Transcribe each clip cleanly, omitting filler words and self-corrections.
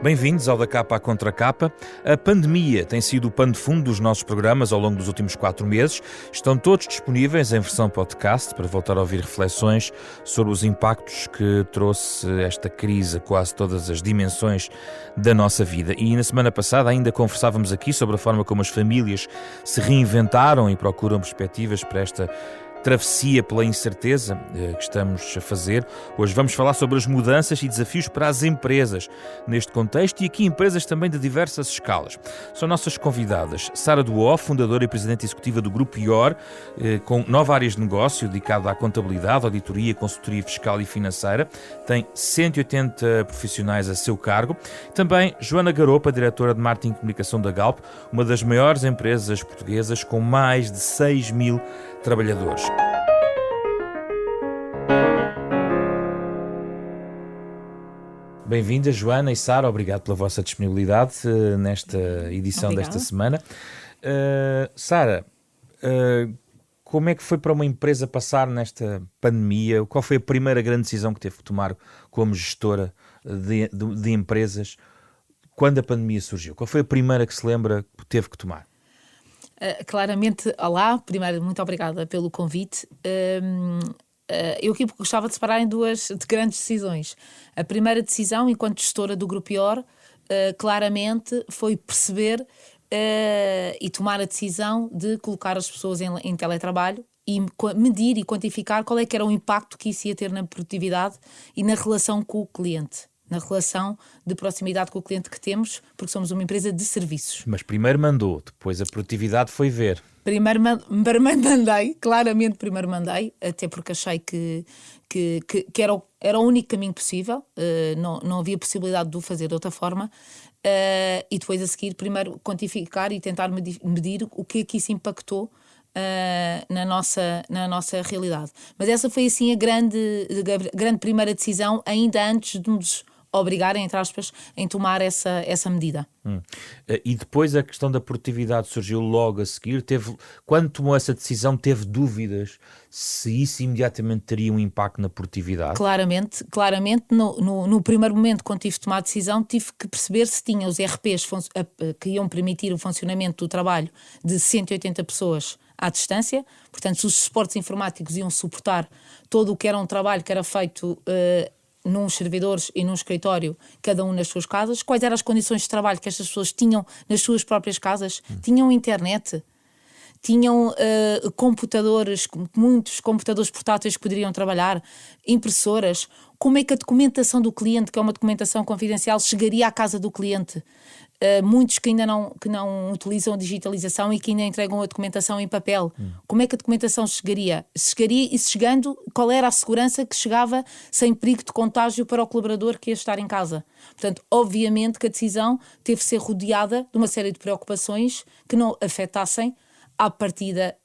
Bem-vindos ao Da Capa à Contra Capa. A pandemia tem sido o pano de fundo dos nossos programas ao longo dos últimos 4 meses. Estão todos disponíveis em versão podcast para voltar a ouvir reflexões sobre os impactos que trouxe esta crise a quase todas as dimensões da nossa vida. E na semana passada ainda conversávamos aqui sobre a forma como as famílias se reinventaram e procuram perspectivas para esta travessia pela incerteza que estamos a fazer. Hoje vamos falar sobre as mudanças e desafios para as empresas neste contexto, e aqui empresas também de diversas escalas. São nossas convidadas Sara Duó, fundadora e presidente executiva do Grupo IOR, com 9 áreas de negócio dedicada à contabilidade, auditoria, consultoria fiscal e financeira. Tem 180 profissionais a seu cargo. Também Joana Garopa, diretora de marketing e comunicação da Galp, uma das maiores empresas portuguesas com mais de 6.000 trabalhadores. Bem-vindas, Joana e Sara, obrigado pela vossa disponibilidade nesta edição desta semana. Sara, como é que foi para uma empresa passar nesta pandemia? Qual foi a primeira grande decisão que teve que tomar como gestora de empresas quando a pandemia surgiu? Qual foi a primeira que se lembra que teve que tomar? Claramente, olá, primeiro muito obrigada pelo convite. Eu aqui gostava de separar em duas grandes decisões. A primeira decisão, enquanto gestora do Grupo IOR, claramente foi perceber e tomar a decisão de colocar as pessoas em teletrabalho e medir e quantificar qual é que era o impacto que isso ia ter na produtividade e na relação com o cliente. Na relação de proximidade com o cliente que temos, porque somos uma empresa de serviços. Mas primeiro mandou, depois a produtividade foi ver. Primeiro mandei, claramente primeiro mandei, até porque achei que era o único caminho possível, não havia possibilidade de o fazer de outra forma, e depois a seguir primeiro quantificar e tentar medir o que é que isso impactou na nossa realidade. Mas essa foi assim a grande primeira decisão, ainda antes de nos obrigarem, entre aspas, em tomar essa medida. E depois a questão da produtividade surgiu logo a seguir. Quando tomou essa decisão, teve dúvidas se isso imediatamente teria um impacto na produtividade? Claramente, no primeiro momento, quando tive de tomar a decisão, tive que perceber se tinha os ERPs que iam permitir o funcionamento do trabalho de 180 pessoas à distância, portanto, se os suportes informáticos iam suportar todo o que era um trabalho que era feito nos servidores e num escritório, cada um nas suas casas, quais eram as condições de trabalho que estas pessoas tinham nas suas próprias casas, tinham internet, tinham computadores, muitos computadores portáteis que poderiam trabalhar, impressoras, como é que a documentação do cliente, que é uma documentação confidencial, chegaria à casa do cliente? Muitos que ainda não utilizam a digitalização e que ainda entregam a documentação em papel. Como é que a documentação chegaria? E chegando, qual era a segurança que chegava sem perigo de contágio para o colaborador que ia estar em casa? Portanto, obviamente que a decisão teve de ser rodeada de uma série de preocupações que não afetassem à partida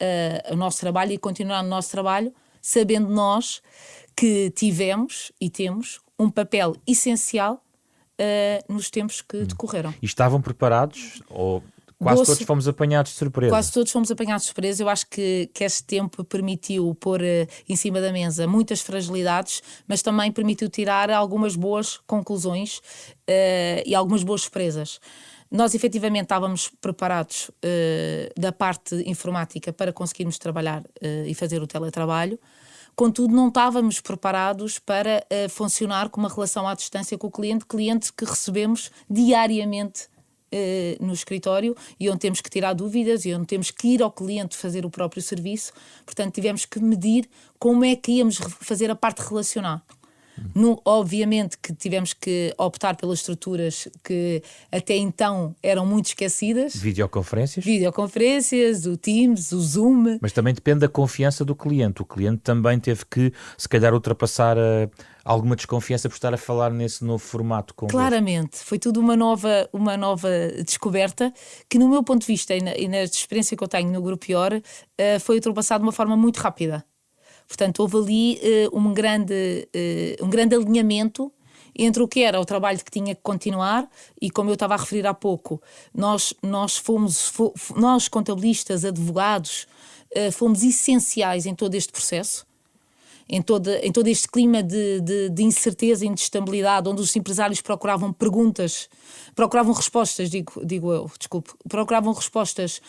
o nosso trabalho e continuar no nosso trabalho, sabendo nós que tivemos e temos um papel essencial nos tempos que decorreram. E estavam preparados? Ou quase todos fomos apanhados de surpresa? Quase todos fomos apanhados de surpresa. Eu acho que este tempo permitiu pôr em cima da mesa muitas fragilidades, mas também permitiu tirar algumas boas conclusões e algumas boas surpresas. Nós efetivamente estávamos preparados da parte informática para conseguirmos trabalhar e fazer o teletrabalho. Contudo, não estávamos preparados para funcionar com uma relação à distância com o cliente que recebemos diariamente no escritório e onde temos que tirar dúvidas e onde temos que ir ao cliente fazer o próprio serviço. Portanto, tivemos que medir como é que íamos fazer a parte relacional. Obviamente que tivemos que optar pelas estruturas que até então eram muito esquecidas. Videoconferências, o Teams, o Zoom. Mas também depende da confiança do cliente. O cliente também teve que, se calhar, ultrapassar alguma desconfiança por estar a falar nesse novo formato convosco. Claramente, foi tudo uma nova descoberta que, no meu ponto de vista e na experiência que eu tenho no Grupo IOR, foi ultrapassado de uma forma muito rápida. Portanto, houve ali um grande alinhamento entre o que era o trabalho que tinha que continuar e, como eu estava a referir há pouco, nós contabilistas, advogados, fomos essenciais em todo este processo. em todo este clima de incerteza e de instabilidade, onde os empresários procuravam respostas, procuravam respostas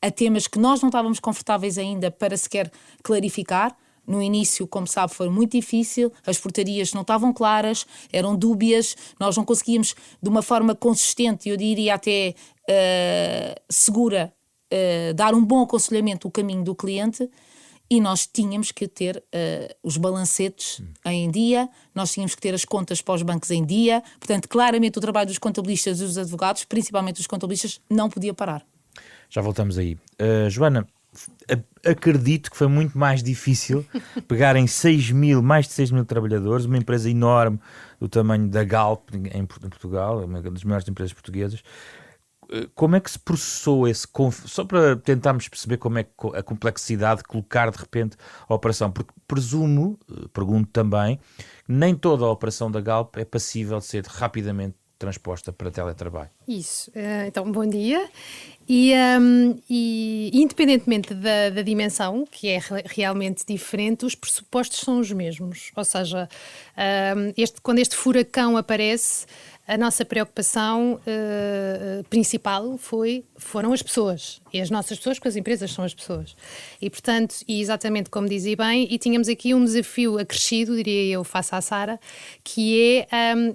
a temas que nós não estávamos confortáveis ainda para sequer clarificar. No início, como sabe, foi muito difícil, as portarias não estavam claras, eram dúbias, nós não conseguíamos, de uma forma consistente, eu diria até segura, dar um bom aconselhamento o caminho do cliente, e nós tínhamos que ter os balancetes em dia, nós tínhamos que ter as contas para os bancos em dia, portanto, claramente o trabalho dos contabilistas e dos advogados, principalmente dos contabilistas, não podia parar. Já voltamos aí. Joana, acredito que foi muito mais difícil pegar em mais de 6 mil trabalhadores, uma empresa enorme do tamanho da Galp em Portugal, uma das maiores empresas portuguesas. Como é que se processou só para tentarmos perceber como é que a complexidade de colocar de repente a operação, porque pergunto também, nem toda a operação da Galp é passível de ser rapidamente transposta para teletrabalho. Isso. Então, bom dia. E independentemente da dimensão, que é realmente diferente, os pressupostos são os mesmos. Ou seja, quando este furacão aparece, a nossa preocupação principal foram as pessoas. E as nossas pessoas, porque as empresas são as pessoas. E, portanto, exatamente como dizia bem, e tínhamos aqui um desafio acrescido, diria eu, face à Sara, que é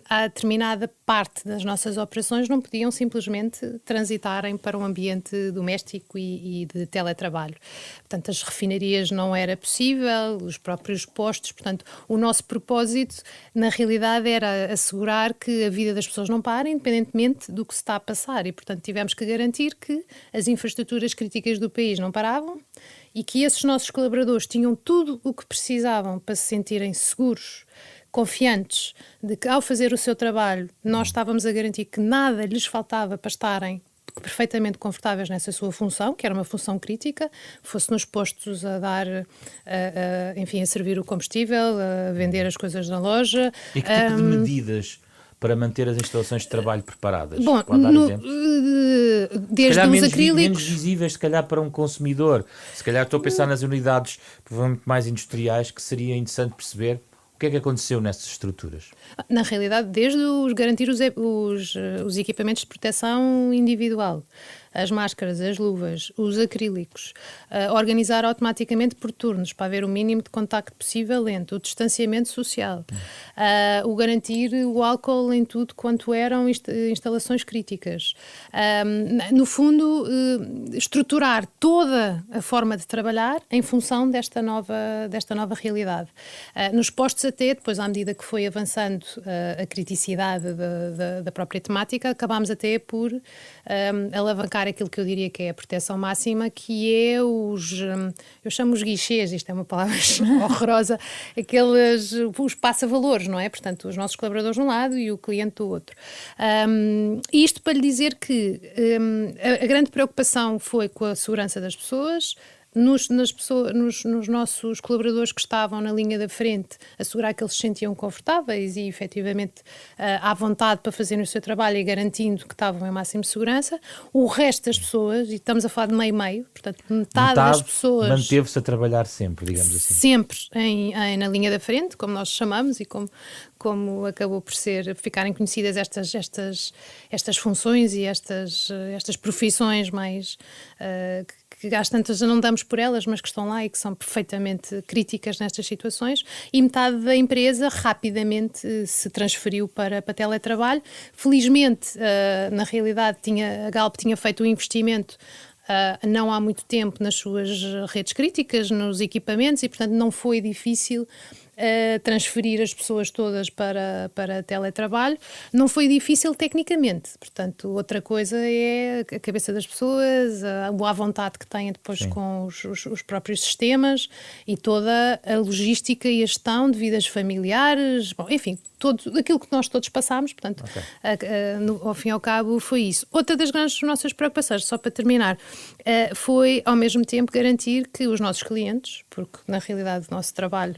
a determinada parte das nossas operações não podiam simplesmente transitarem para um ambiente doméstico e de teletrabalho. Portanto, as refinarias não era possível, os próprios postos. Portanto, o nosso propósito, na realidade, era assegurar que a vida das pessoas não para, independentemente do que se está a passar. E, portanto, tivemos que garantir que as infraestruturas críticas do país não paravam e que esses nossos colaboradores tinham tudo o que precisavam para se sentirem seguros, confiantes de que, ao fazer o seu trabalho, nós estávamos a garantir que nada lhes faltava para estarem perfeitamente confortáveis nessa sua função, que era uma função crítica, fosse nos postos a dar, enfim, a servir o combustível, a vender as coisas na loja. E que tipo de medidas para manter as instalações de trabalho preparadas? Bom, pode dar exemplos? Desde os acrílicos... menos visíveis, se calhar, para um consumidor. Se calhar estou a pensar nas unidades provavelmente mais industriais, que seria interessante perceber o que é que aconteceu nessas estruturas. Na realidade, desde garantir os equipamentos de proteção individual, as máscaras, as luvas, os acrílicos, organizar automaticamente por turnos para haver o mínimo de contacto possível entre o distanciamento social, o garantir o álcool em tudo quanto eram instalações críticas. No fundo, estruturar toda a forma de trabalhar em função desta nova realidade. Nos postos até, depois à medida que foi avançando a criticidade da própria temática, acabámos até por alavancar aquilo que eu diria que é a proteção máxima, que é eu chamo os guichês, isto é uma palavra horrorosa, os passa-valores, não é? Portanto, os nossos colaboradores de um lado e o cliente do outro. Isto para lhe dizer que a grande preocupação foi com a segurança das pessoas, nos nossos colaboradores que estavam na linha da frente, assegurar que eles se sentiam confortáveis e efetivamente à vontade para fazerem o seu trabalho e garantindo que estavam em máxima segurança. O resto das pessoas, e estamos a falar de meio, portanto metade das pessoas... manteve-se a trabalhar sempre, digamos assim. Sempre na linha da frente, como nós chamamos e como acabou por ficarem conhecidas estas funções e estas profissões mais... que às tantas não damos por elas, mas que estão lá e que são perfeitamente críticas nestas situações, e metade da empresa rapidamente se transferiu para teletrabalho. Felizmente, na realidade, a Galp tinha feito um investimento não há muito tempo nas suas redes críticas, nos equipamentos, e portanto não foi difícil transferir as pessoas todas para teletrabalho. Não foi difícil tecnicamente, portanto outra coisa é a cabeça das pessoas, a boa vontade que têm depois Sim. com os próprios sistemas e toda a logística e a gestão de vidas familiares, bom, enfim, aquilo que nós todos passámos, portanto, ao fim e ao cabo foi isso. Outra das grandes nossas preocupações, só para terminar, foi ao mesmo tempo garantir que os nossos clientes, porque na realidade o nosso trabalho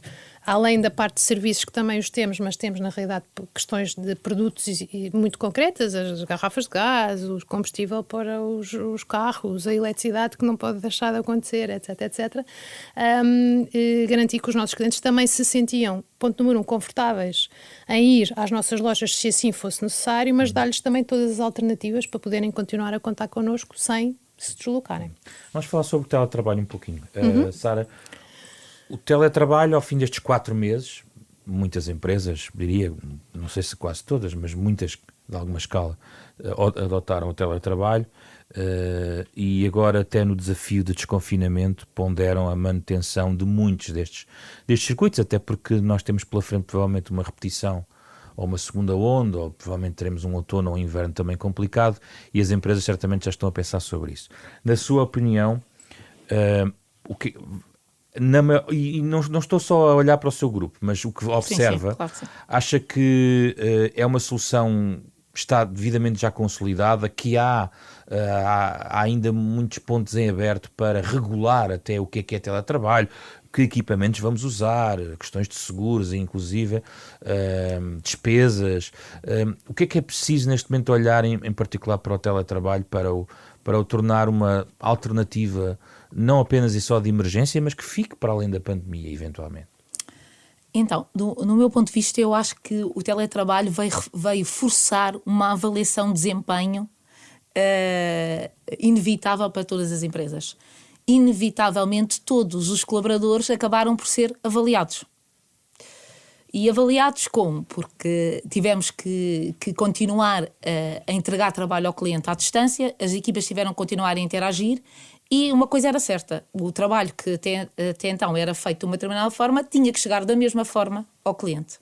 além da parte de serviços que também os temos, mas temos na realidade questões de produtos e muito concretas, as garrafas de gás, o combustível para os carros, a eletricidade que não pode deixar de acontecer, etc, etc. Garantir que os nossos clientes também se sentiam, ponto número 1, confortáveis em ir às nossas lojas se assim fosse necessário, mas dar-lhes também todas as alternativas para poderem continuar a contar connosco sem se deslocarem. Vamos falar sobre o teletrabalho um pouquinho. Sara, o teletrabalho, ao fim destes 4 meses, muitas empresas, diria, não sei se quase todas, mas muitas, de alguma escala, adotaram o teletrabalho e agora, até no desafio de desconfinamento, ponderam a manutenção de muitos destes circuitos, até porque nós temos pela frente provavelmente uma repetição ou uma segunda onda, ou provavelmente teremos um outono ou um inverno também complicado, e as empresas certamente já estão a pensar sobre isso. Na sua opinião, e não estou só a olhar para o seu grupo, mas o que observa, sim, claro que sim. acha que é uma solução que está devidamente já consolidada, que há ainda muitos pontos em aberto para regular até o que é teletrabalho, que equipamentos vamos usar, questões de seguros, inclusive despesas. O que é preciso neste momento olhar em particular para o teletrabalho para o tornar uma alternativa não apenas e só de emergência, mas que fique para além da pandemia, eventualmente? Então, no meu ponto de vista, eu acho que o teletrabalho veio forçar uma avaliação de desempenho inevitável para todas as empresas. Inevitavelmente, todos os colaboradores acabaram por ser avaliados. E avaliados como? Porque tivemos que continuar a entregar trabalho ao cliente à distância, as equipas tiveram que continuar a interagir, e uma coisa era certa: o trabalho que até então era feito de uma determinada forma tinha que chegar da mesma forma ao cliente.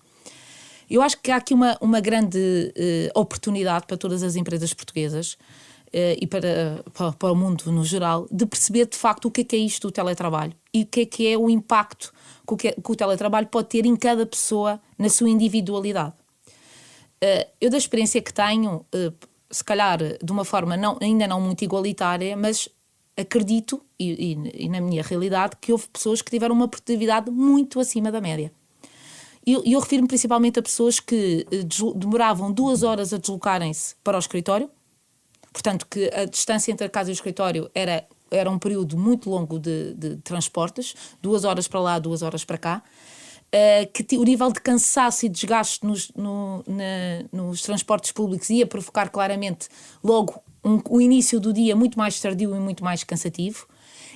Eu acho que há aqui uma grande oportunidade para todas as empresas portuguesas e para o mundo no geral, de perceber de facto o que é isto do teletrabalho e o que é o impacto que o teletrabalho pode ter em cada pessoa na sua individualidade. Eu, da experiência que tenho, se calhar de uma forma ainda não muito igualitária, mas acredito, e na minha realidade, que houve pessoas que tiveram uma produtividade muito acima da média. E eu refiro-me principalmente a pessoas que demoravam 2 horas a deslocarem-se para o escritório, portanto que a distância entre a casa e o escritório era um período muito longo de transportes, 2 horas para lá, 2 horas para cá, que o nível de cansaço e desgaste nos transportes públicos ia provocar claramente logo o início do dia muito mais tardio e muito mais cansativo,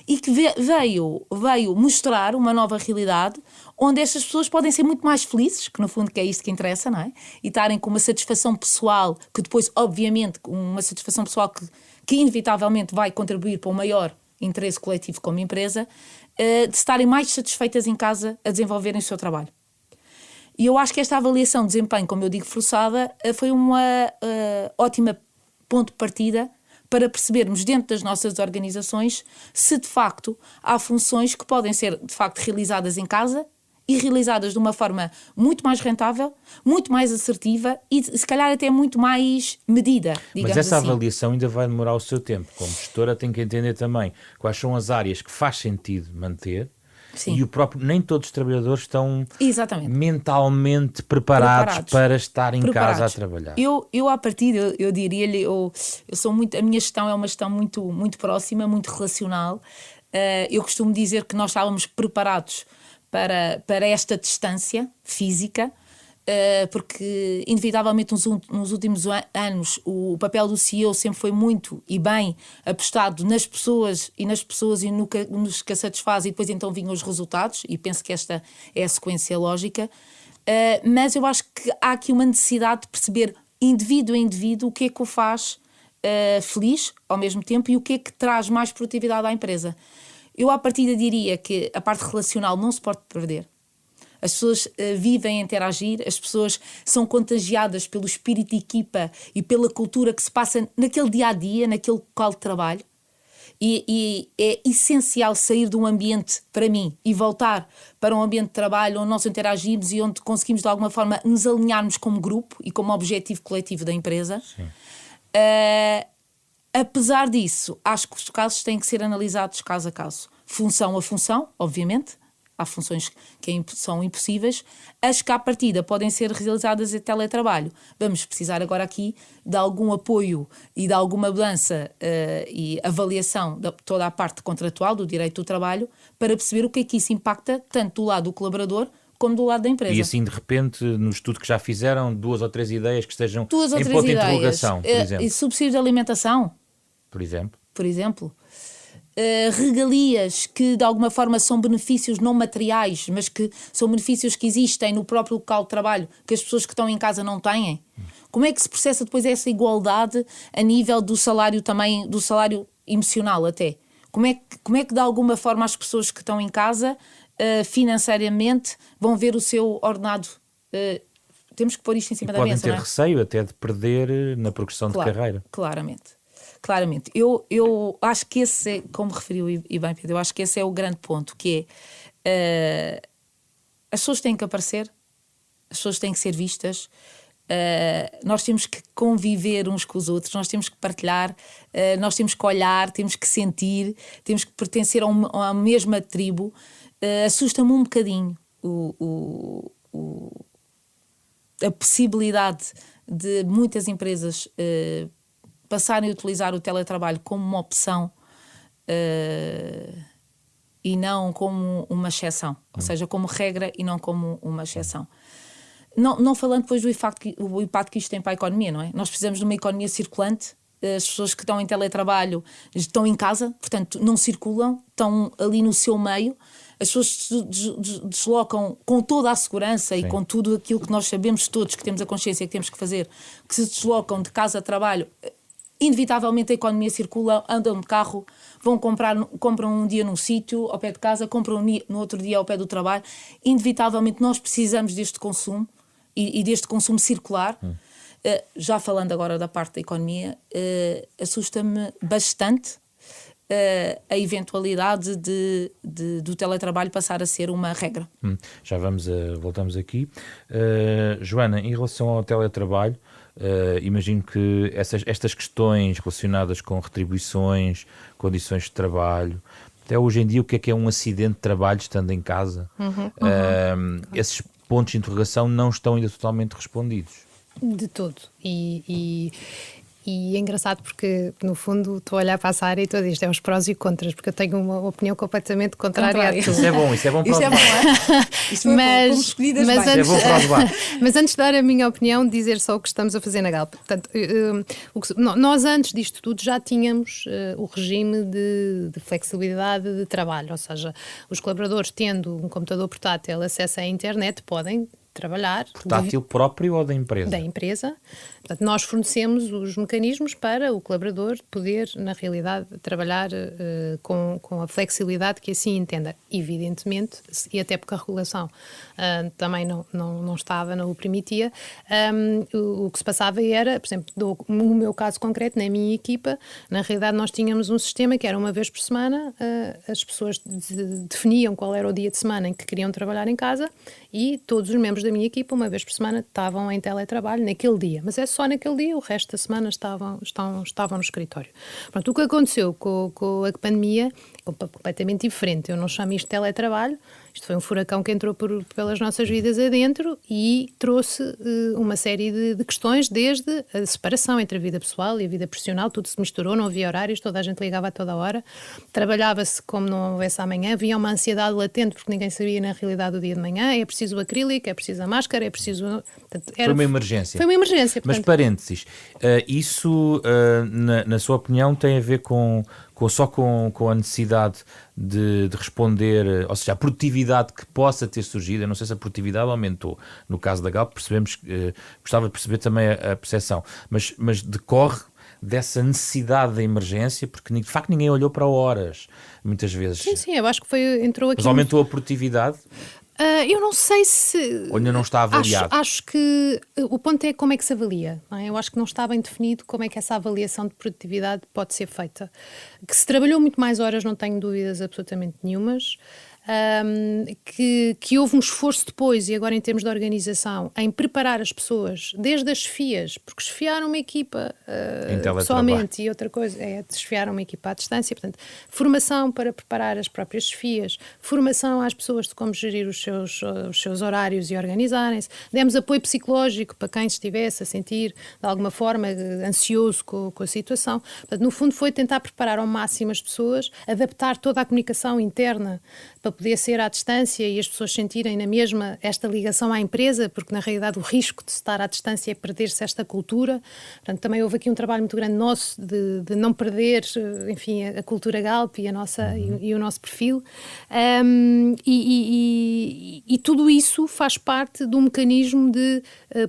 e que veio mostrar uma nova realidade onde estas pessoas podem ser muito mais felizes, que no fundo que é isto que interessa, não é? E estarem com uma satisfação pessoal, que depois, obviamente, uma satisfação pessoal que inevitavelmente vai contribuir para um maior interesse coletivo como empresa, de estarem mais satisfeitas em casa a desenvolverem o seu trabalho. E eu acho que esta avaliação de desempenho, como eu digo, forçada, foi uma ótima ponto de partida para percebermos dentro das nossas organizações se de facto há funções que podem ser de facto realizadas em casa e realizadas de uma forma muito mais rentável, muito mais assertiva e se calhar até muito mais medida, digamos assim. Mas essa avaliação ainda vai demorar o seu tempo. Como gestora tem que entender também quais são as áreas que faz sentido manter. Sim. E nem todos os trabalhadores estão mentalmente preparados para estar em casa a trabalhar. Eu à partida, eu diria-lhe, a minha gestão é uma gestão muito, muito próxima, muito relacional. Eu costumo dizer que nós estávamos preparados para esta distância física, porque inevitavelmente nos últimos anos o papel do CEO sempre foi muito e bem apostado nas pessoas e nos que a satisfaz, e depois então vinham os resultados, e penso que esta é a sequência lógica, mas eu acho que há aqui uma necessidade de perceber indivíduo a indivíduo o que é que o faz feliz ao mesmo tempo e o que é que traz mais produtividade à empresa. Eu à partida diria que a parte relacional não se pode perder. As pessoas vivem a interagir, as pessoas são contagiadas pelo espírito de equipa e pela cultura que se passa naquele dia-a-dia, naquele local de trabalho. E é essencial sair de um ambiente, para mim, e voltar para um ambiente de trabalho onde nós interagimos e onde conseguimos de alguma forma nos alinharmos como grupo e como objetivo coletivo da empresa. Apesar disso, acho que os casos têm que ser analisados caso a caso. Função a função, obviamente. há funções que são impossíveis, as que à partida podem ser realizadas em teletrabalho. Vamos precisar agora aqui de algum apoio e de alguma mudança e avaliação de toda a parte contratual do direito do trabalho para perceber o que é que isso impacta tanto do lado do colaborador como do lado da empresa. E assim, de repente, no estudo que já fizeram, 2 ou 3 ideias que estejam Duas ou em três ponto de ideias. interrogação, por exemplo. E subsídio de alimentação, Por exemplo. por exemplo. Regalias que de alguma forma são benefícios não materiais, mas que são benefícios que existem no próprio local de trabalho, que as pessoas que estão em casa não têm. Como é que se processa depois essa igualdade a nível do salário também, do salário emocional até? Como é que de alguma forma as pessoas que estão em casa financeiramente vão ver o seu ordenado? Temos que pôr isto em cima da mesa, podem ter não é? receio até de perder na progressão de carreira. Claramente. Eu acho que esse é, como referiu e bem, Pedro, eu acho que esse é o grande ponto, que é as pessoas têm que aparecer, as pessoas têm que ser vistas, nós temos que conviver uns com os outros, nós temos que partilhar, nós temos que olhar, temos que sentir, temos que pertencer a mesma tribo. Assusta-me um bocadinho a possibilidade de muitas empresas passarem a utilizar o teletrabalho como uma opção e não como uma exceção, ou seja, como regra e não como uma exceção. Não falando depois do impacto que isto tem para a economia, não é? Nós precisamos de uma economia circulante. As pessoas que estão em teletrabalho estão em casa, portanto não circulam, estão ali no seu meio. As pessoas se deslocam com toda a segurança e com tudo aquilo que nós sabemos todos, que temos a consciência que temos que fazer, que se deslocam de casa a trabalho. Inevitavelmente a economia circula, andam de carro, compram um dia num sítio ao pé de casa, compram no outro dia ao pé do trabalho. Inevitavelmente nós precisamos deste consumo e deste consumo circular. Já falando agora da parte da economia, assusta-me bastante a eventualidade do teletrabalho passar a ser uma regra. Já voltamos aqui. Joana, em relação ao teletrabalho, imagino que estas questões relacionadas com retribuições, condições de trabalho, até hoje em dia o que é um acidente de trabalho estando em casa, esses pontos de interrogação não estão ainda totalmente respondidos. De todo. E é engraçado porque, no fundo, estou a olhar para essa área e estou a dizer isto é os prós e contras, porque eu tenho uma opinião completamente contrária a tudo. Isso é bom para o debate. Mas antes de dar a minha opinião, dizer só o que estamos a fazer na Galp. Portanto, nós antes disto tudo já tínhamos o regime de flexibilidade de trabalho, ou seja, os colaboradores tendo um computador portátil, acesso à internet, podem trabalhar. Portátil próprio ou da empresa? Da empresa. Portanto, nós fornecemos os mecanismos para o colaborador poder, na realidade, trabalhar com a flexibilidade que assim entenda. Evidentemente, e até porque a regulação também não estava, não o permitia, o que se passava era, por exemplo, no meu caso concreto, na minha equipa, na realidade nós tínhamos um sistema que era uma vez por semana, as pessoas definiam qual era o dia de semana em que queriam trabalhar em casa e todos os membros da minha equipa, uma vez por semana, estavam em teletrabalho naquele dia. Mas é só naquele dia, o resto da semana estavam no escritório. Pronto, o que aconteceu com a pandemia é completamente diferente. Eu não chamo isto de teletrabalho. Isto foi um furacão que entrou pelas nossas vidas adentro e trouxe uma série de questões, desde a separação entre a vida pessoal e a vida profissional, tudo se misturou, não havia horários, toda a gente ligava a toda hora, trabalhava-se como não houvesse amanhã, havia uma ansiedade latente porque ninguém sabia na realidade o dia de manhã, é preciso o acrílico, é preciso a máscara, é preciso... Portanto, foi uma emergência. Foi uma emergência. Portanto... Mas parênteses, isso, na sua opinião, tem a ver só com a necessidade de responder, ou seja, a produtividade que possa ter surgido. Eu não sei se a produtividade aumentou. No caso da Galp, gostava de perceber também a percepção, mas decorre dessa necessidade da emergência, porque de facto ninguém olhou para horas, muitas vezes. Sim, eu acho que entrou aqui... Mas aumentou a produtividade? Eu não sei se... Ou ainda não está avaliado? Acho que o ponto é como é que se avalia. Não é? Eu acho que não está bem definido como é que essa avaliação de produtividade pode ser feita. Que se trabalhou muito mais horas, não tenho dúvidas absolutamente nenhumas. que houve um esforço depois, e agora em termos de organização, em preparar as pessoas, desde as chefias, porque chefiar uma equipa pessoalmente, e outra coisa é chefiar uma equipa à distância, portanto, formação para preparar as próprias chefias, formação às pessoas de como gerir os seus horários e organizarem-se, demos apoio psicológico para quem estivesse a sentir, de alguma forma, ansioso com a situação. Portanto, no fundo foi tentar preparar ao máximo as pessoas, adaptar toda a comunicação interna para poder ser à distância e as pessoas sentirem na mesma esta ligação à empresa, porque na realidade o risco de estar à distância é perder-se esta cultura. Portanto, também houve aqui um trabalho muito grande nosso de não perder, enfim, a cultura Galp e, e o nosso perfil. E tudo isso faz parte do mecanismo de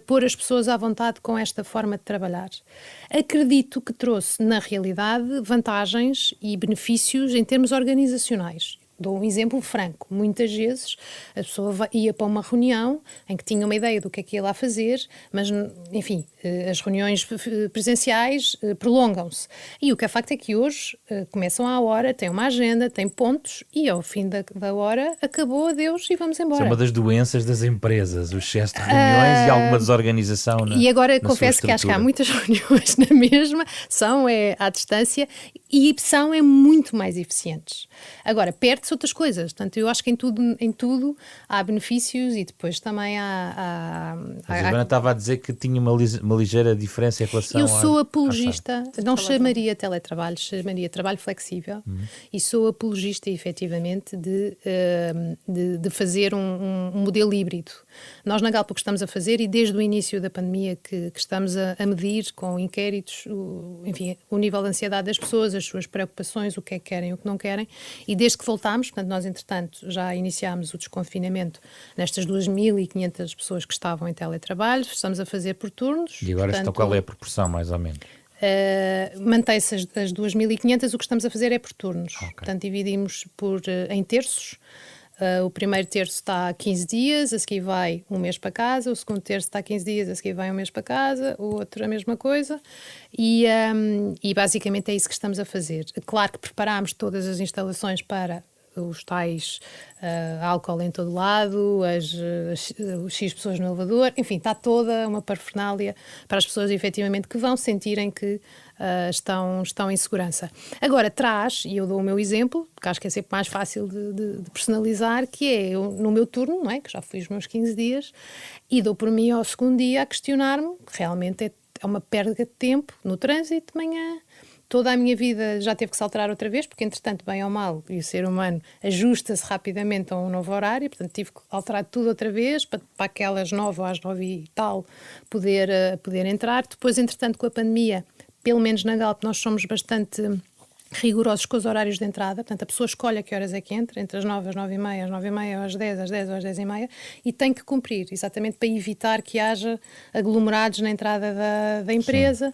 pôr as pessoas à vontade com esta forma de trabalhar. Acredito que trouxe, na realidade, vantagens e benefícios em termos organizacionais. Dou um exemplo franco. Muitas vezes a pessoa ia para uma reunião em que tinha uma ideia do que é que ia lá fazer, mas, enfim, as reuniões presenciais prolongam-se. E o que é facto é que hoje começam à hora, têm uma agenda, têm pontos e ao fim da hora acabou, adeus e vamos embora. Isso é uma das doenças das empresas, o excesso de reuniões e alguma desorganização E agora confesso que acho que há muitas reuniões na mesma, são à distância e são muito mais eficientes. Agora, perde-se outras coisas. Portanto, eu acho que em tudo há benefícios e depois também há... Mas a Joana estava a dizer que tinha uma ligeira diferença em relação Eu sou apologista, não chamaria teletrabalho, chamaria trabalho flexível e sou apologista, efetivamente, de fazer um modelo híbrido. Nós na Galp o que estamos a fazer, e desde o início da pandemia que estamos a medir com inquéritos, enfim, o nível de ansiedade das pessoas, as suas preocupações, o que é que querem, o que não querem, e desde que voltámos, portanto, nós entretanto já iniciámos o desconfinamento nestas 2.500 pessoas que estavam em teletrabalho, estamos a fazer por turnos. E agora então, qual é a proporção, mais ou menos? Mantém-se as 2.500, o que estamos a fazer é por turnos. Okay. Portanto, dividimos em terços. O primeiro terço está há 15 dias, a seguir vai um mês para casa, o segundo terço está há 15 dias, a seguir vai um mês para casa, o outro a mesma coisa, e basicamente é isso que estamos a fazer. Claro que preparámos todas as instalações para os tais álcool em todo lado, os X pessoas no elevador, enfim, está toda uma parafernália para as pessoas efetivamente que vão sentirem que estão em segurança. Agora, e eu dou o meu exemplo, porque acho que é sempre mais fácil de personalizar, que é eu, no meu turno, não é? Que já fiz os meus 15 dias, e dou por mim ao segundo dia a questionar-me, realmente é uma perda de tempo no trânsito de manhã. Toda a minha vida já teve que se alterar outra vez, porque entretanto, bem ou mal, e o ser humano ajusta-se rapidamente a um novo horário, portanto tive que alterar tudo outra vez, para aquelas 9 ou às 9 e tal poder entrar. Depois, entretanto, com a pandemia, pelo menos na Galp, nós somos bastante rigorosos com os horários de entrada, portanto a pessoa escolhe a que horas é que entra, entre as 9 às 9h30, às 9h30, às 10, às 10 ou às 10h30, e tem que cumprir, exatamente para evitar que haja aglomerados na entrada da empresa.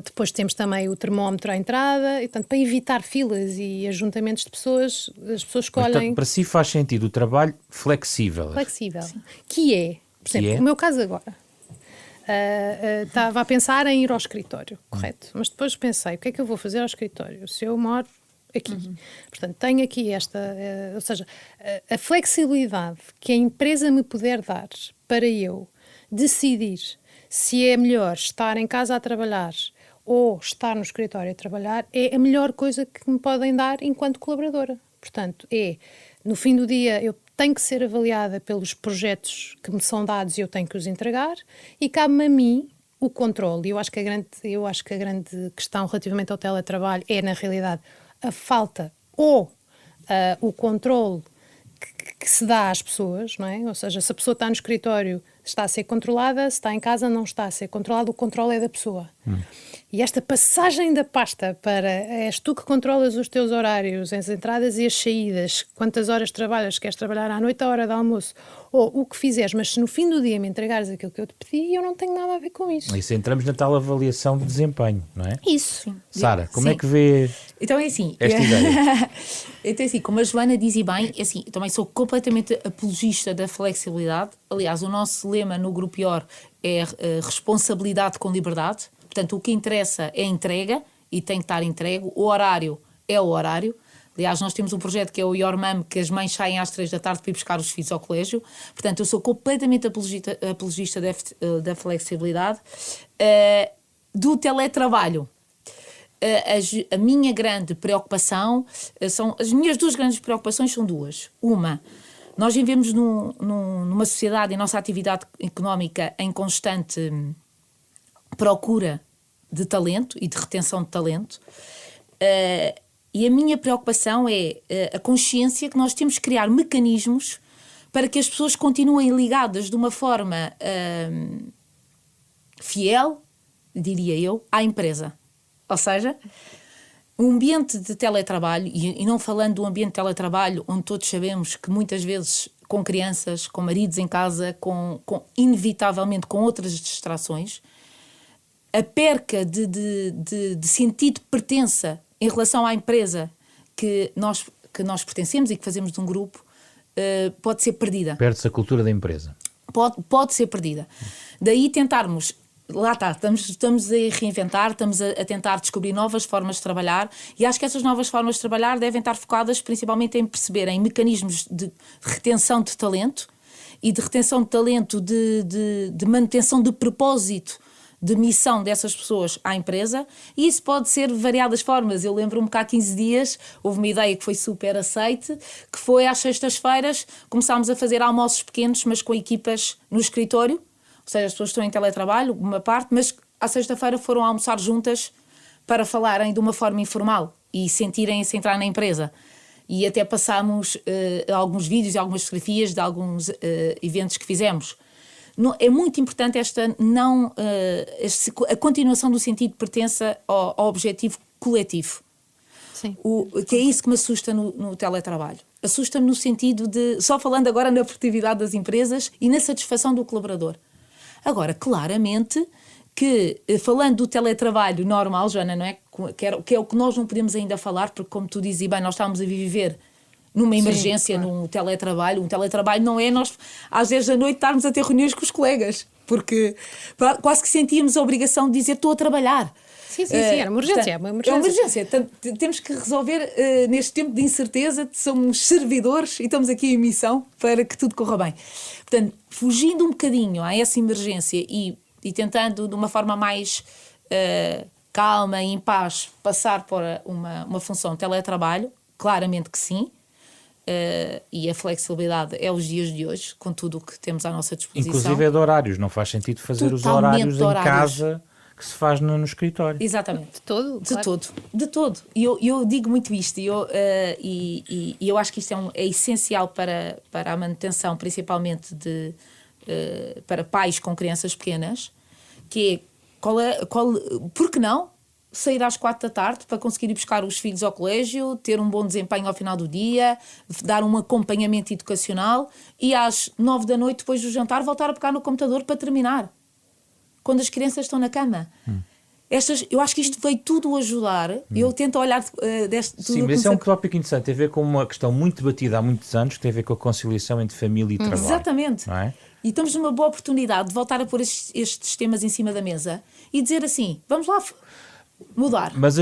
Depois temos também o termómetro à entrada, e, portanto, para evitar filas e ajuntamentos de pessoas, as pessoas escolhem... Portanto, para si faz sentido o trabalho flexível. Flexível. Que é, por exemplo, o meu caso agora. Estava a pensar em ir ao escritório, correto? Mas depois pensei, o que é que eu vou fazer ao escritório se eu moro aqui? Portanto, tenho aqui ou seja, a flexibilidade que a empresa me puder dar para eu decidir se é melhor estar em casa a trabalhar ou estar no escritório a trabalhar é a melhor coisa que me podem dar enquanto colaboradora. Portanto, no fim do dia eu tenho que ser avaliada pelos projetos que me são dados e eu tenho que os entregar, e cabe-me a mim o controle. Eu acho que a grande questão relativamente ao teletrabalho é, na realidade, a falta ou o controle que se dá às pessoas, não é? Ou seja, se a pessoa está no escritório está a ser controlada, se está em casa não está a ser controlada, o controle é da pessoa. E esta passagem da pasta para és tu que controlas os teus horários, as entradas e as saídas, quantas horas trabalhas, queres trabalhar à noite, à hora do almoço, ou o que fizeres, mas se no fim do dia me entregares aquilo que eu te pedi, eu não tenho nada a ver com isso. Isso entramos na tal avaliação de desempenho, não é? Isso. Sim. Sara, como é que vê então é assim, esta ideia? Então é assim, como a Joana dizia bem, é assim, eu também sou completamente apologista da flexibilidade. Aliás, o nosso lema no Grupo IOR é responsabilidade com liberdade. Portanto, o que interessa é a entrega e tem que estar entregue. O horário é o horário. Aliás, nós temos um projeto que é o Your Mom, que as mães saem às 3 da tarde para ir buscar os filhos ao colégio. Portanto, eu sou completamente apologista da flexibilidade. Do teletrabalho. A minha grande preocupação as minhas duas grandes preocupações são duas. Uma, nós vivemos numa sociedade, em nossa atividade económica, em constante procura de talento e de retenção de talento. E a minha preocupação é a consciência que nós temos que criar mecanismos para que as pessoas continuem ligadas de uma forma fiel, diria eu, à empresa. Ou seja, um ambiente de teletrabalho, e não falando do ambiente de teletrabalho onde todos sabemos que muitas vezes com crianças, com maridos em casa, inevitavelmente com outras distrações, a perca de sentido de pertença em relação à empresa que nós pertencemos e que fazemos de um grupo, pode ser perdida. Perde-se a cultura da empresa. Pode ser perdida. Daí tentarmos, lá está, estamos a reinventar, estamos a tentar descobrir novas formas de trabalhar, e acho que essas novas formas de trabalhar devem estar focadas principalmente em perceber em mecanismos de retenção de talento e de retenção de talento, de manutenção de propósito, de missão dessas pessoas à empresa, e isso pode ser de variadas formas. Eu lembro-me que há 15 dias houve uma ideia que foi super aceite, que foi às sextas-feiras começámos a fazer almoços pequenos, mas com equipas no escritório, ou seja, as pessoas estão em teletrabalho, uma parte, mas à sexta-feira foram almoçar juntas para falarem de uma forma informal e sentirem-se entrar na empresa. E até passámos alguns vídeos e algumas fotografias de alguns eventos que fizemos. É muito importante a continuação do sentido de pertença ao objetivo coletivo. Sim. Que é isso que me assusta no teletrabalho. Assusta-me no sentido de, só falando agora na produtividade das empresas e na satisfação do colaborador. Agora, claramente que, falando do teletrabalho normal, Joana, não é? Que é o que nós não podemos ainda falar, porque como tu dizes bem, nós estamos a viver numa emergência, sim, num teletrabalho. Um teletrabalho não é nós, às 10 da noite, estarmos a ter reuniões com os colegas, porque quase que sentíamos a obrigação de dizer estou a trabalhar. Sim, era uma urgência. É uma emergência. Temos que resolver, neste tempo de incerteza, somos servidores e estamos aqui em missão para que tudo corra bem. Portanto, fugindo um bocadinho a essa emergência e tentando, de uma forma mais calma e em paz, passar para uma função de teletrabalho, claramente que sim. E a flexibilidade é os dias de hoje, com tudo o que temos à nossa disposição. Inclusive é de horários, não faz sentido fazer totalmente os horários em casa que se faz no escritório. Exatamente. De todo. E eu digo muito isto, e eu acho que isto é essencial para a manutenção, principalmente para pais com crianças pequenas, que é, por que não sair às 4 da tarde para conseguir ir buscar os filhos ao colégio, ter um bom desempenho ao final do dia, dar um acompanhamento educacional e às 9 da noite, depois do jantar, voltar a pegar no computador para terminar, quando as crianças estão na cama. Eu acho que isto veio tudo ajudar. Eu tento olhar deste... Sim, mas esse é um tópico interessante, tem a ver com uma questão muito debatida há muitos anos, que tem a ver com a conciliação entre família e trabalho. Exatamente. Não é? E estamos numa boa oportunidade de voltar a pôr estes temas em cima da mesa e dizer assim, vamos lá mudar. Mas,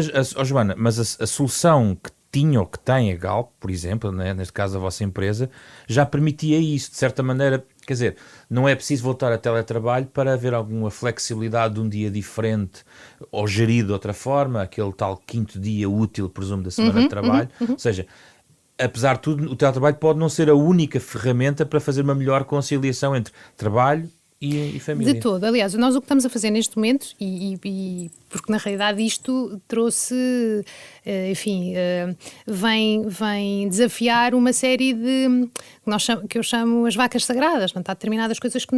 Joana, a solução que tinha ou que tem a Galp, por exemplo, né, neste caso a vossa empresa, já permitia isso, de certa maneira. Quer dizer, não é preciso voltar a teletrabalho para haver alguma flexibilidade de um dia diferente ou gerido de outra forma, aquele tal 5º dia útil, presumo, da semana de trabalho. Ou seja, apesar de tudo, o teletrabalho pode não ser a única ferramenta para fazer uma melhor conciliação entre trabalho e família. De todo. Aliás, nós o que estamos a fazer neste momento, e porque na realidade isto trouxe, enfim, vem desafiar uma série de, que eu chamo as vacas sagradas. Não, há determinadas coisas que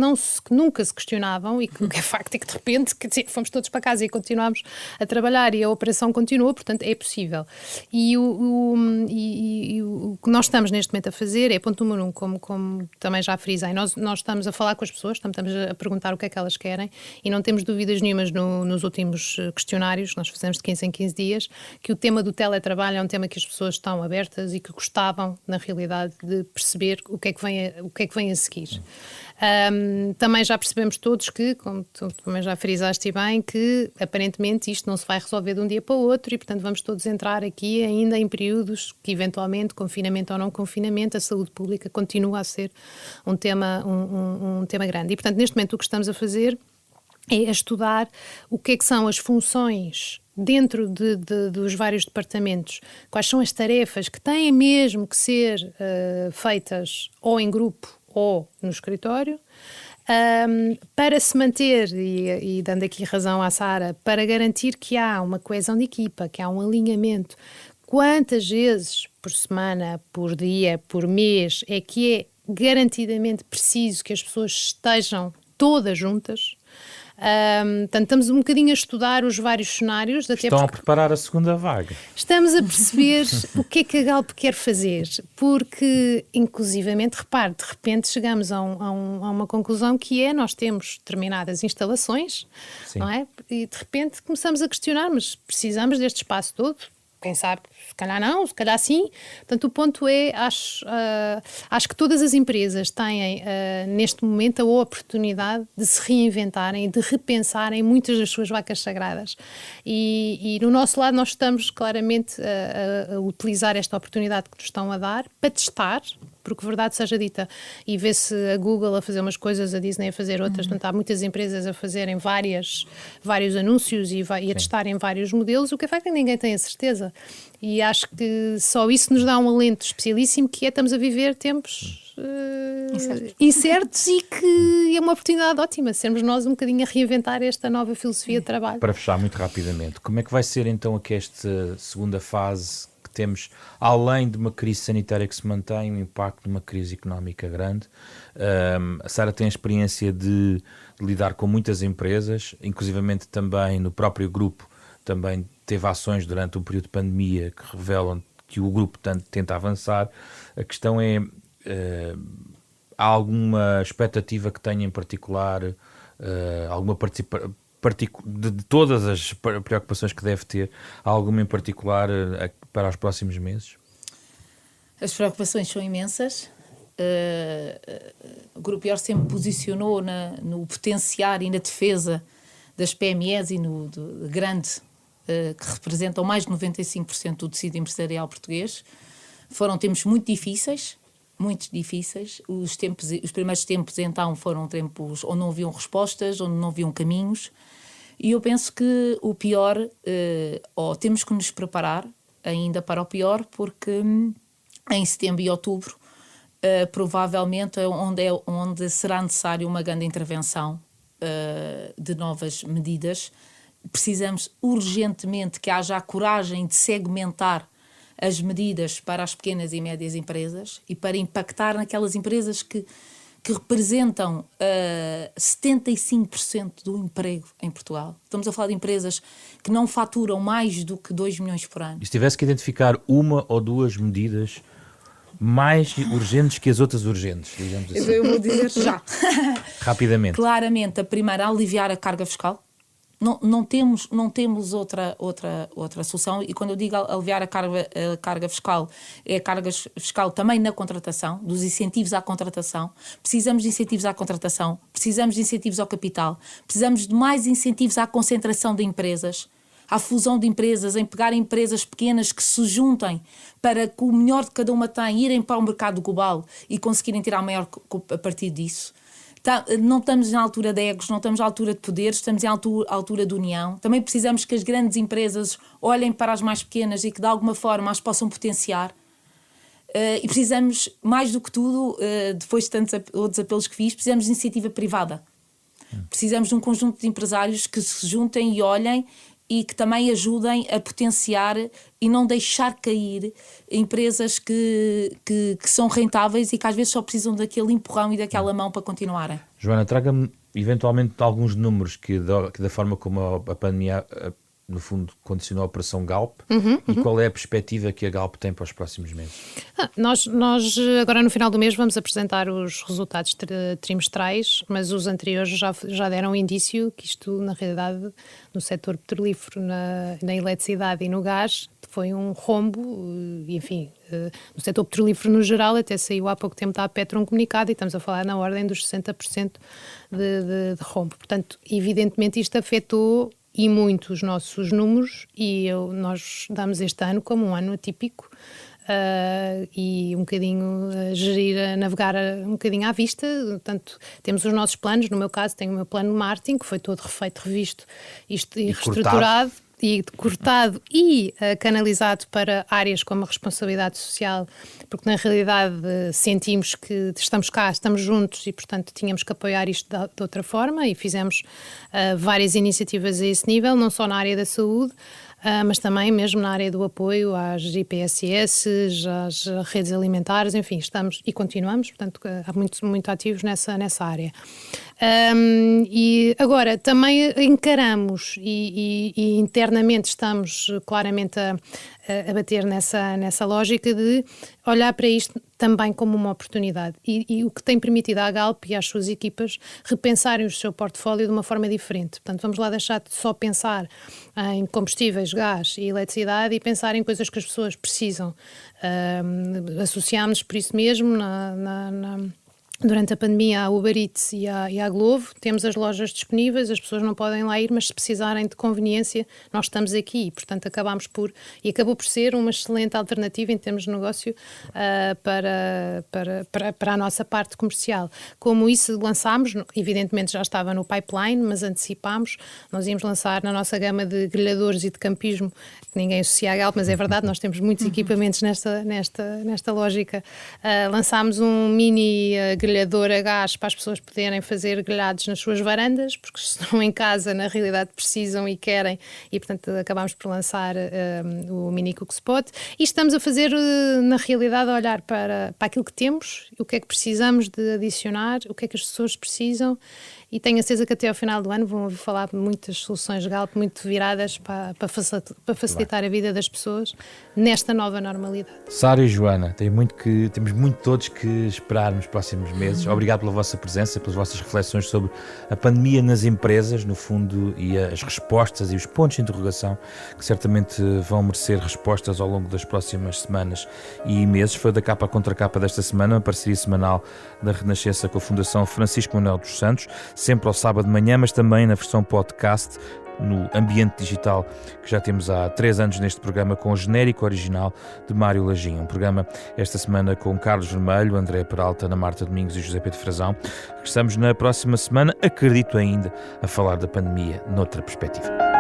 nunca se questionavam e que é facto é que de repente, quer dizer, fomos todos para casa e continuámos a trabalhar e a operação continua, portanto é possível. E o que nós estamos neste momento a fazer é, ponto número 1, como também já frisei, nós estamos a falar com as pessoas, estamos a perguntar o que é que elas querem e não temos dúvidas nenhumas nos últimos questionários, nós fazemos de 15 em 15 dias, que o tema do teletrabalho é um tema que as pessoas estão abertas e que gostavam, na realidade, de perceber o que é que vem a seguir. Também já percebemos todos que, como tu também já frisaste bem, que aparentemente isto não se vai resolver de um dia para o outro e, portanto, vamos todos entrar aqui ainda em períodos que, eventualmente, confinamento ou não confinamento, a saúde pública continua a ser um tema grande. E, portanto, neste momento o que estamos a fazer é estudar o que é que são as funções dentro dos vários departamentos, quais são as tarefas que têm mesmo que ser feitas ou em grupo ou no escritório, para se manter, e dando aqui razão à Sara, para garantir que há uma coesão de equipa, que há um alinhamento. Quantas vezes por semana, por dia, por mês é que é garantidamente preciso que as pessoas estejam todas juntas? Portanto, estamos um bocadinho a estudar os vários cenários. Estão a preparar a segunda vaga. Estamos a perceber o que é que a Galp quer fazer, porque, inclusivamente, repare, de repente chegamos a uma conclusão que é, nós temos determinadas instalações, Sim. Não é? E de repente começamos a questionar, mas precisamos deste espaço todo? Quem sabe, se calhar não, se calhar sim. Portanto, o ponto é, acho que todas as empresas têm, neste momento, a oportunidade de se reinventarem, de repensarem muitas das suas vacas sagradas. E no nosso lado nós estamos claramente a utilizar esta oportunidade que nos estão a dar para testar, porque verdade seja dita, e vê-se a Google a fazer umas coisas, a Disney a fazer outras, portanto há muitas empresas a fazerem vários anúncios e a testarem vários modelos, o que é facto é que ninguém tem a certeza. E acho que só isso nos dá um alento especialíssimo, que é estamos a viver tempos incertos e que é uma oportunidade ótima, sermos nós um bocadinho a reinventar esta nova filosofia de trabalho. Para fechar muito rapidamente, como é que vai ser então aqui esta segunda fase que temos, além de uma crise sanitária que se mantém, um impacto de uma crise económica grande? A Sara tem a experiência de lidar com muitas empresas, inclusivamente também no próprio grupo, também teve ações durante o período de pandemia que revelam que o grupo tenta avançar. A questão é, há alguma expectativa que tenha em particular, alguma participação, de todas as preocupações que deve ter, há alguma em particular para os próximos meses? As preocupações são imensas. O Grupo IOR sempre posicionou no potenciar e na defesa das PMEs e no grande, que representam mais de 95% do tecido empresarial português. Foram tempos muito difíceis. Os primeiros tempos, então, foram tempos onde não haviam respostas, onde não haviam caminhos. E eu penso que o pior, temos que nos preparar ainda para o pior, porque em setembro e outubro, provavelmente é onde será necessário uma grande intervenção de novas medidas. Precisamos urgentemente que haja a coragem de segmentar as medidas para as pequenas e médias empresas e para impactar naquelas empresas que representam 75% do emprego em Portugal. Estamos a falar de empresas que não faturam mais do que 2 milhões por ano. E se tivesse que identificar uma ou duas medidas mais urgentes que as outras urgentes, digamos assim? Eu vou dizer já. Rapidamente. Claramente, a primeira, aliviar a carga fiscal. Não temos outra solução, e quando eu digo aliviar a carga fiscal, é a carga fiscal também na contratação, dos incentivos à contratação. Precisamos de incentivos à contratação, precisamos de incentivos ao capital, precisamos de mais incentivos à concentração de empresas, à fusão de empresas, em pegar empresas pequenas que se juntem para que o melhor de cada uma tem, irem para o mercado global e conseguirem tirar maior a partir disso. Não estamos na altura de egos, não estamos à altura de poderes, estamos à altura de união. Também precisamos que as grandes empresas olhem para as mais pequenas e que de alguma forma as possam potenciar. E precisamos, mais do que tudo, depois de tantos outros apelos que fiz, precisamos de iniciativa privada. Precisamos de um conjunto de empresários que se juntem e olhem e que também ajudem a potenciar e não deixar cair empresas que são rentáveis e que às vezes só precisam daquele empurrão e daquela mão para continuarem. Joana, traga-me eventualmente alguns números que da forma como a pandemia no fundo, condicionou a Operação Galp, e qual é a perspectiva que a Galp tem para os próximos meses? Nós agora no final do mês vamos apresentar os resultados trimestrais, mas os anteriores já deram indício que isto, na realidade, no setor petrolífero, na eletricidade e no gás, foi um rombo, enfim, no setor petrolífero no geral, até saiu há pouco tempo da Petro um comunicado e estamos a falar na ordem dos 60% de rombo. Portanto, evidentemente isto afetou e muito os nossos números e nós damos este ano como um ano atípico e um bocadinho a navegar um bocadinho à vista. Portanto, temos os nossos planos, no meu caso tenho o meu plano de marketing, que foi todo refeito, revisto e reestruturado. E cortado e canalizado para áreas como a responsabilidade social, porque na realidade sentimos que estamos cá, estamos juntos e, portanto, tínhamos que apoiar isto de outra forma e fizemos várias iniciativas a esse nível, não só na área da saúde, mas também mesmo na área do apoio às IPSS, às redes alimentares, enfim, estamos e continuamos, portanto, muito ativos nessa área. E agora, também encaramos e internamente estamos claramente a bater nessa lógica de olhar para isto também como uma oportunidade e o que tem permitido à Galp e às suas equipas repensarem o seu portfólio de uma forma diferente. Portanto, vamos lá deixar de só pensar em combustíveis, gás e eletricidade e pensar em coisas que as pessoas precisam. Associámos por isso mesmo durante a pandemia à Uber Eats e à Glovo, temos as lojas disponíveis, as pessoas não podem lá ir, mas se precisarem de conveniência, nós estamos aqui e, portanto, acabou por ser uma excelente alternativa em termos de negócio para a nossa parte comercial. Como isso lançámos, evidentemente já estava no pipeline, mas antecipámos, nós íamos lançar na nossa gama de grelhadores e de campismo, que ninguém associa a Galp, mas é verdade, nós temos muitos equipamentos nesta lógica. Lançámos um mini grelhador a gás para as pessoas poderem fazer grelhados nas suas varandas, porque estão em casa, na realidade precisam e querem, e portanto acabámos por lançar o Mini Cook Spot e estamos a fazer, na realidade, a olhar para aquilo que temos, o que é que precisamos de adicionar, o que é que as pessoas precisam, e tenho a certeza que até ao final do ano vão ouvir falar de muitas soluções Galp muito viradas para facilitar a vida das pessoas nesta nova normalidade. Sara e Joana, temos muito todos que esperar nos próximos meses. Obrigado pela vossa presença, pelas vossas reflexões sobre a pandemia nas empresas, no fundo, e as respostas e os pontos de interrogação que certamente vão merecer respostas ao longo das próximas semanas e meses. Foi da Capa à Contracapa desta semana, uma parceria semanal da Renascença com a Fundação Francisco Manuel dos Santos, sempre ao sábado de manhã, mas também na versão podcast, no ambiente digital, que já temos há 3 anos neste programa, com o genérico original de Mário Lajinha. Um programa esta semana com Carlos Vermelho, André Peralta, Ana Marta Domingos e José Pedro Frazão. Regressamos na próxima semana, acredito ainda, a falar da pandemia noutra perspectiva.